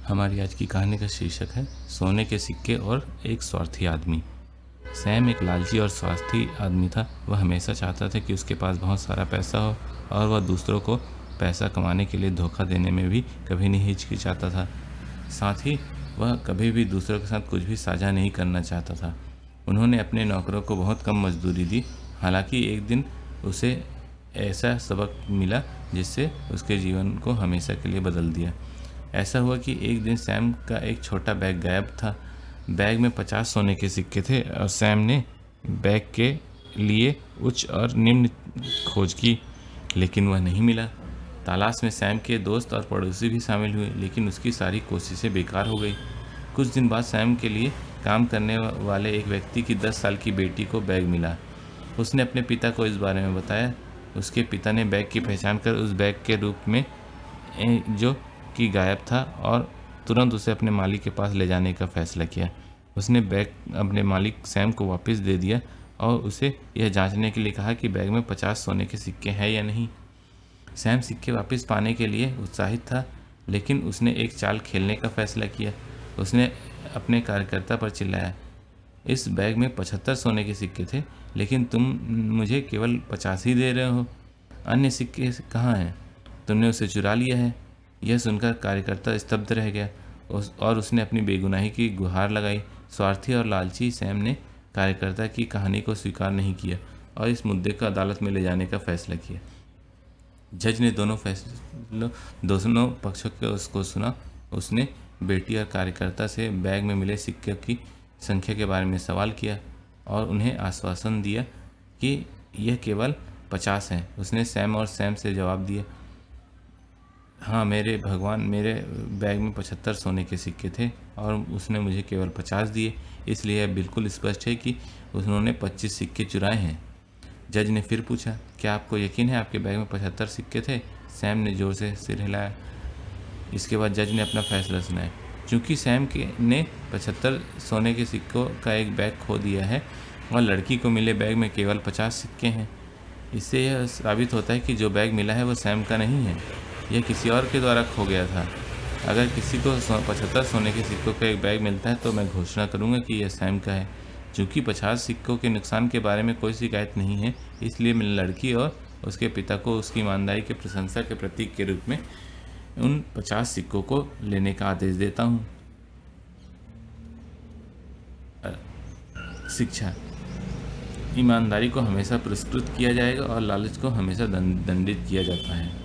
हमारी आज की कहानी का शीर्षक है सोने के सिक्के और एक स्वार्थी आदमी। सैम एक लालची और स्वार्थी आदमी था। वह हमेशा चाहता था कि उसके पास बहुत सारा पैसा हो और वह दूसरों को पैसा कमाने के लिए धोखा देने में भी कभी नहीं हिचकिचाता था। साथ ही वह कभी भी दूसरों के साथ कुछ भी साझा नहीं करना चाहता था। उन्होंने अपने नौकरों को बहुत कम मजदूरी दी। हालांकि एक दिन उसे ऐसा सबक मिला जिससे उसके जीवन को हमेशा के लिए बदल दिया। ऐसा हुआ कि एक दिन सैम का एक छोटा बैग गायब था। बैग में 50 सोने के सिक्के थे और सैम ने बैग के लिए उच्च और निम्न खोज की, लेकिन वह नहीं मिला। तलाश में सैम के दोस्त और पड़ोसी भी शामिल हुए, लेकिन उसकी सारी कोशिशें बेकार हो गई। कुछ दिन बाद सैम के लिए काम करने वाले एक व्यक्ति की 10 साल की बेटी को बैग मिला। उसने अपने पिता को इस बारे में बताया। उसके पिता ने बैग की पहचान कर उस बैग के रूप में जो कि गायब था और तुरंत उसे अपने मालिक के पास ले जाने का फैसला किया। उसने बैग अपने मालिक सैम को वापस दे दिया और उसे यह जांचने के लिए कहा कि बैग में 50 सोने के सिक्के हैं या नहीं। सैम सिक्के वापस पाने के लिए उत्साहित था, लेकिन उसने एक चाल खेलने का फैसला किया। उसने अपने कार्यकर्ता पर चिल्लाया, इस बैग में 75 सोने के सिक्के थे, लेकिन तुम मुझे केवल 50 ही दे रहे हो। अन्य सिक्के कहाँ हैं? तुमने उसे चुरा लिया है। यह सुनकर कार्यकर्ता स्तब्ध रह गया और उसने अपनी बेगुनाही की गुहार लगाई। स्वार्थी और लालची सैम ने कार्यकर्ता की कहानी को स्वीकार नहीं किया और इस मुद्दे को अदालत में ले जाने का फैसला किया। जज ने दोनों पक्षों के उसको सुना। उसने बेटी और कार्यकर्ता से बैग में मिले सिक्के की संख्या के बारे में सवाल किया और उन्हें आश्वासन दिया कि यह केवल 50 हैं। उसने सैम से जवाब दिया, हाँ मेरे भगवान, मेरे बैग में 75 सोने के सिक्के थे और उसने मुझे केवल 50 दिए, इसलिए यह बिल्कुल स्पष्ट है कि उन्होंने 25 सिक्के चुराए हैं। जज ने फिर पूछा, क्या आपको यकीन है आपके बैग में 75 सिक्के थे? सैम ने जोर से सिर हिलाया। इसके बाद जज ने अपना फैसला सुनाया। चूँकि सैम ने 75 सोने के सिक्कों का एक बैग खो दिया है और लड़की को मिले बैग में केवल 50 सिक्के हैं, इससे यह साबित होता है कि जो बैग मिला है वह सैम का नहीं है, यह किसी और के द्वारा खो गया था। अगर किसी को 75 सोने के सिक्कों का एक बैग मिलता है तो मैं घोषणा करूंगा कि यह सैम का है। चूँकि 50 सिक्कों के नुकसान के बारे में कोई शिकायत नहीं है, इसलिए मैं लड़की और उसके पिता को उसकी ईमानदारी की प्रशंसा के प्रतीक के रूप में उन 50 सिक्कों को लेने का आदेश देता हूँ। शिक्षा, ईमानदारी को हमेशा पुरस्कृत किया जाएगा और लालच को हमेशा दंडित किया जाता है।